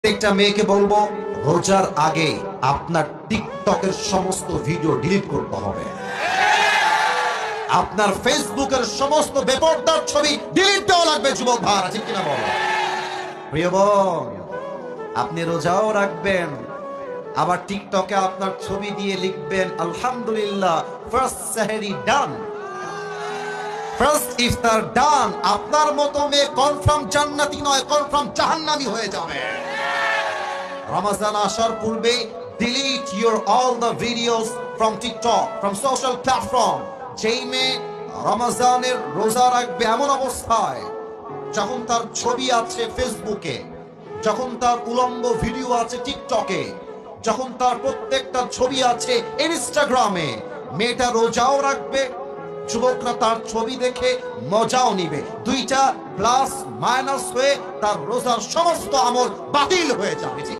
একটা মেয়েকে বলবো, রোজার আগে আপনার টিকটকের সমস্ত ভিডিও ডিলিট করতে হবে, আপনার ফেসবুকের সমস্ত বেপরদার ছবি ডিলিট দেওয়া লাগবে। যুবক ভাই আছে কিনা বলো? প্রিয় বোন, আপনি রোজাও রাখবেন, আবার টিকটকে আপনার ছবি দিয়ে লিখবেন আলহামদুলিল্লাহ ফার্স্ট সেহরি ডান, ফার্স্ট ইফতার ডান। আপনার মতো মেয়ে কনফার্ম জান্নাতি নয়, কনফার্ম জাহান্নামী হয়ে যাবে। রমজান আসার পূর্বে delete your all the videos from TikTok, from social platform। যেই মেয়ে রমজানের রোজা রাখবে এমন অবস্থায় যখন তার ছবি আছে ফেসবুকে, যখন তার উলঙ্গ ভিডিও আছে টিকটকে, যখন তার প্রত্যেকটা ছবি আছে ইনস্টাগ্রামে, মেয়েটা রোজাও রাখবে, যুবকরা তার ছবি দেখে মজাও নিবে। দুইটা প্লাস মাইনাস হয়ে তার রোজার সমস্ত আমল বাতিল হয়ে যাবে।